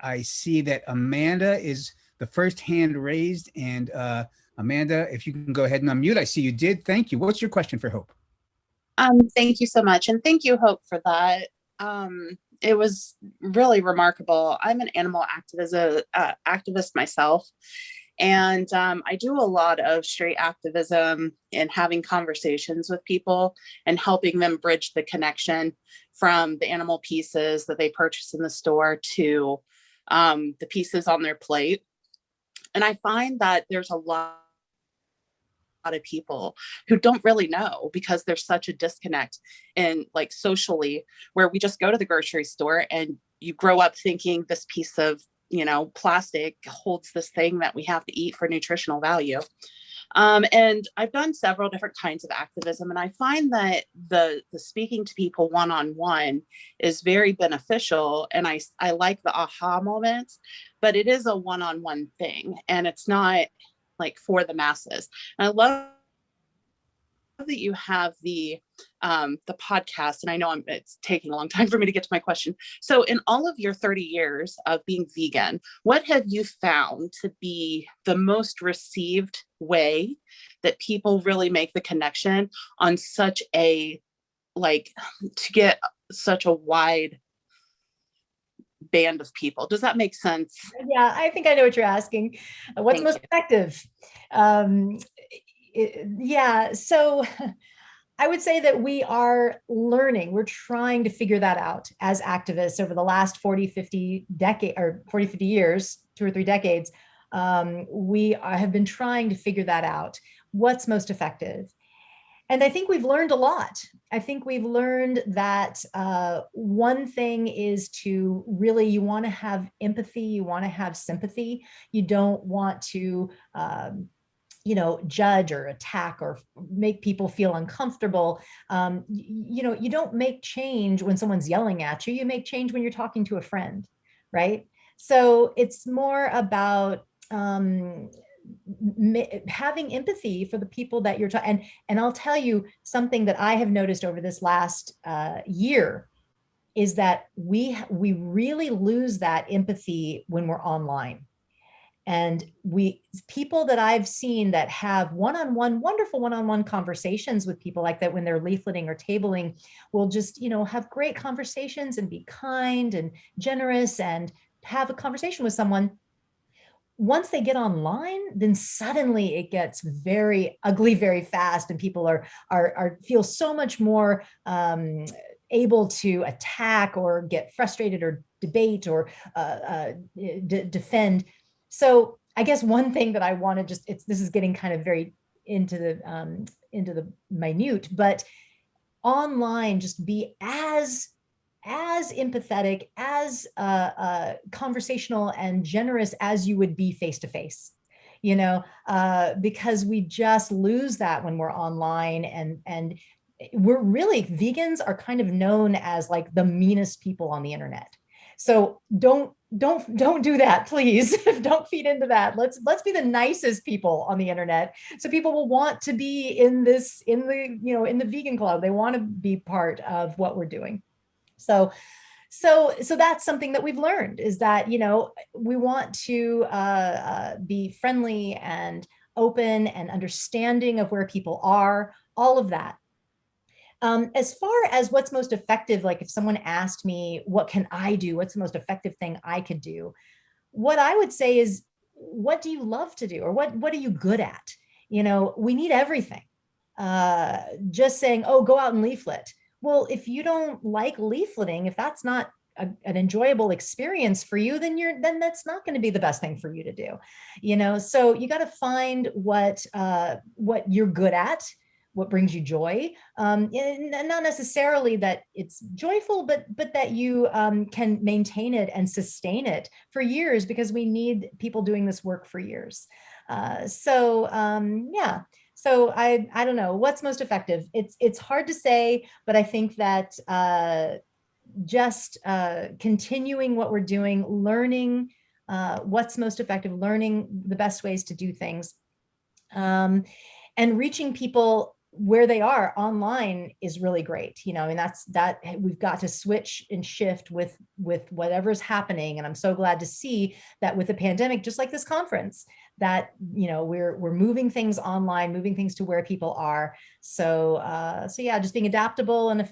I see that Amanda is the first hand raised. And Amanda, if you can go ahead and unmute, I see you did. Thank you. What's your question for Hope? Thank you so much. And thank you, Hope, for that. It was really remarkable. I'm an animal activist myself. And I do a lot of straight activism and having conversations with people and helping them bridge the connection from the animal pieces that they purchase in the store to the pieces on their plate. And I find that there's a lot of people who don't really know, because there's such a disconnect in, like, socially, where we just go to the grocery store and you grow up thinking this piece of, plastic holds this thing that we have to eat for nutritional value. And I've done several different kinds of activism, and I find that the speaking to people one-on-one is very beneficial. And I like the aha moments, but it is a one-on-one thing, and it's not like for the masses. And I love that you have the podcast, and I know it's taking a long time for me to get to my question. So in all of your 30 years of being vegan, what have you found to be the most received way that people really make the connection on such a, to get such a wide band of people? Does that make sense? Yeah, I think I know what you're asking. What's most effective? Yeah, so I would say that we are learning. We're trying to figure that out as activists over the last 40, 50 years, 2 or 3 decades. We have been trying to figure that out. What's most effective? And I think we've learned a lot. I think we've learned that one thing is to really, you want to have empathy, you want to have sympathy. You don't want to judge or attack or make people feel uncomfortable. You don't make change when someone's yelling at you. You make change when you're talking to a friend, right? So it's more about having empathy for the people that you're talking. And I'll tell you something that I have noticed over this last year is that we really lose that empathy when we're online. And people that I've seen that have wonderful one-on-one conversations with people like that, when they're leafleting or tabling, will just, have great conversations and be kind and generous and have a conversation with someone. Once they get online, then suddenly it gets very ugly very fast, and people feel so much more able to attack or get frustrated or debate or defend. So I guess one thing that I want to this is getting kind of very into the minute, but online, just be as empathetic, as conversational and generous as you would be face to face, because we just lose that when we're online, and we're really, vegans are kind of known as like the meanest people on the internet. So don't do that, please. Don't feed into that. Let's be the nicest people on the internet, so people will want to be in the vegan club. They want to be part of what we're doing. So that's something that we've learned, is that, we want to be friendly and open and understanding of where people are, all of that. As far as what's most effective, like if someone asked me, what can I do? What's the most effective thing I could do? What I would say is, what do you love to do? Or what are you good at? We need everything. Just saying, oh, go out and leaflet. Well, if you don't like leafleting, if that's not an enjoyable experience for you, then that's not going to be the best thing for you to do. So you got to find what you're good at, what brings you joy, and not necessarily that it's joyful, but that you can maintain it and sustain it for years, because we need people doing this work for years. Yeah. So I don't know what's most effective. It's hard to say, but I think that just continuing what we're doing, learning what's most effective, learning the best ways to do things, and reaching people where they are online is really great. You know, and that we've got to switch and shift with whatever's happening. And I'm so glad to see that with the pandemic, just like this conference, that, you know, we're moving things online, moving things to where people are. So yeah, just being adaptable and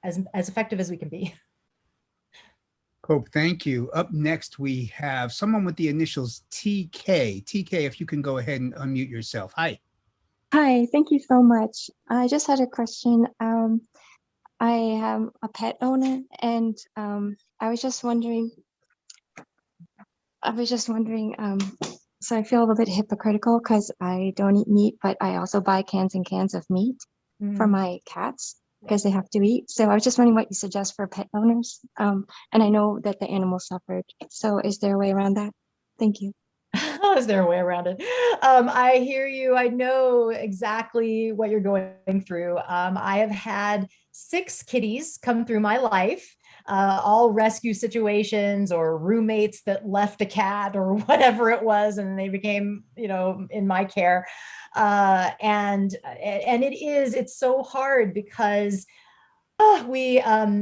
as effective as we can be. Hope, thank you. Up next, we have someone with the initials TK. TK, if you can go ahead and unmute yourself. Hi. Hi, thank you so much. I just had a question. I am a pet owner, and I was just wondering, so I feel a little bit hypocritical because I don't eat meat, but I also buy cans and cans of meat for my cats because they have to eat. So I was just wondering what you suggest for pet owners. And I know that the animal suffered. So is there a way around that? Thank you. Is there a way around it? I hear you. I know exactly what you're going through. I have had 6 kitties come through my life, all rescue situations or roommates that left a cat or whatever it was, and they became, you know, in my care. And it's so hard because okay,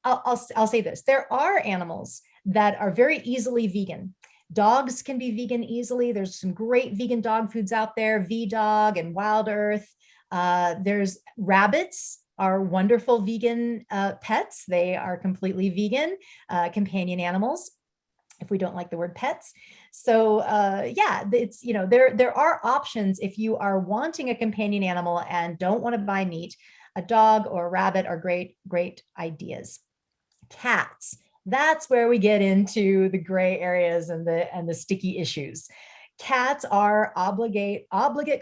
I'll say this. There are animals that are very easily vegan. Dogs can be vegan easily. There's some great vegan dog foods out there, V-Dog and Wild Earth. There's rabbits are wonderful vegan pets. They are completely vegan companion animals, if we don't like the word pets. So yeah, it's, you know, there are options if you are wanting a companion animal and don't want to buy meat. A dog or a rabbit are great ideas. Cats. That's where we get into the gray areas and the sticky issues. Cats are obligate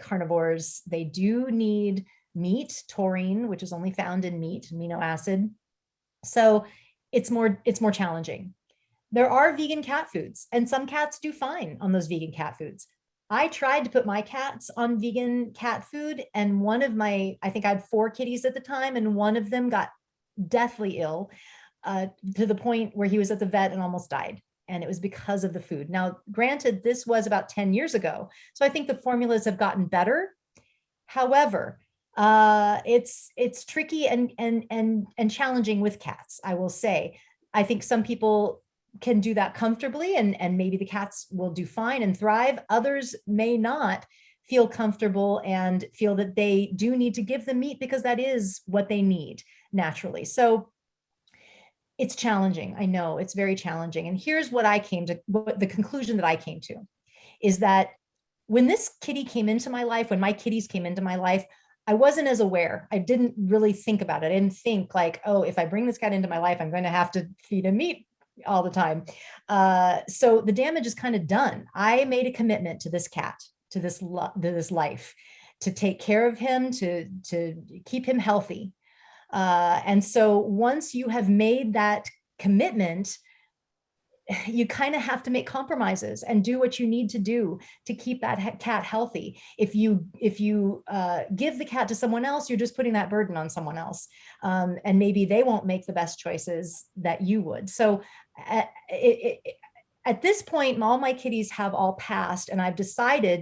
carnivores. They do need meat, taurine, which is only found in meat, amino acid. So it's more challenging. There are vegan cat foods, and some cats do fine on those vegan cat foods. I tried to put my cats on vegan cat food, and I think I had 4 kitties at the time, and one of them got deathly ill. To the point where he was at the vet and almost died. And it was because of the food. Now, granted, this was about 10 years ago. So I think the formulas have gotten better. However, it's tricky and challenging with cats, I will say. I think some people can do that comfortably and maybe the cats will do fine and thrive. Others may not feel comfortable and feel that they do need to give them meat because that is what they need naturally. So it's challenging. I know it's very challenging. And here's what the conclusion that I came to is that when this kitty came into my life, when my kitties came into my life, I wasn't as aware. I didn't really think about it. I didn't think like, oh, if I bring this cat into my life, I'm going to have to feed him meat all the time. So the damage is kind of done. I made a commitment to this cat, to this life, to take care of him, to keep him healthy. And so once you have made that commitment, you kind of have to make compromises and do what you need to do to keep that cat healthy. If you give the cat to someone else, you're just putting that burden on someone else. And maybe they won't make the best choices that you would. So at this point, all my kitties have all passed, and I've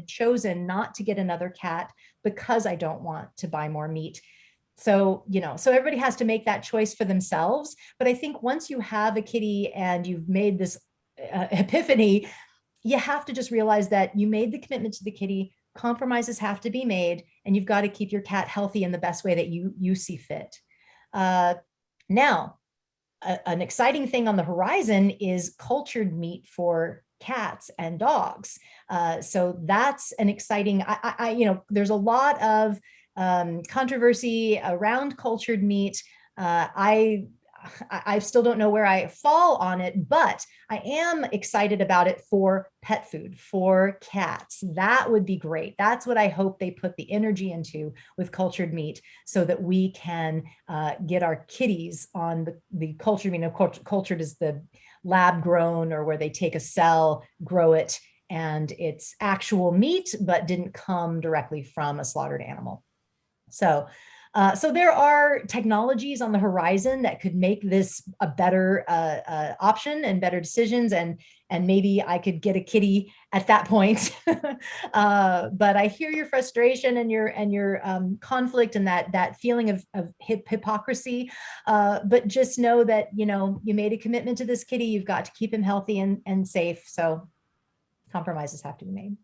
chosen not to get another cat because I don't want to buy more meat. So, you know, so everybody has to make that choice for themselves. But I think once you have a kitty and you've made this epiphany, you have to just realize that you made the commitment to the kitty, compromises have to be made, and you've got to keep your cat healthy in the best way that you see fit. Now, an exciting thing on the horizon is cultured meat for cats and dogs. So that's an exciting, you know, there's a lot of controversy around cultured meat. I still don't know where I fall on it, but I am excited about it for pet food, for cats. That would be great. That's what I hope they put the energy into with cultured meat so that we can get our kitties on the cultured meat. Cultured is the lab grown, or where they take a cell, grow it, and it's actual meat, but didn't come directly from a slaughtered animal. So So there are technologies on the horizon that could make this a better option and better decisions, and maybe I could get a kitty at that point. But I hear your frustration and your conflict and that feeling of hypocrisy. But just know that, you know, you made a commitment to this kitty. You've got to keep him healthy and safe. So compromises have to be made.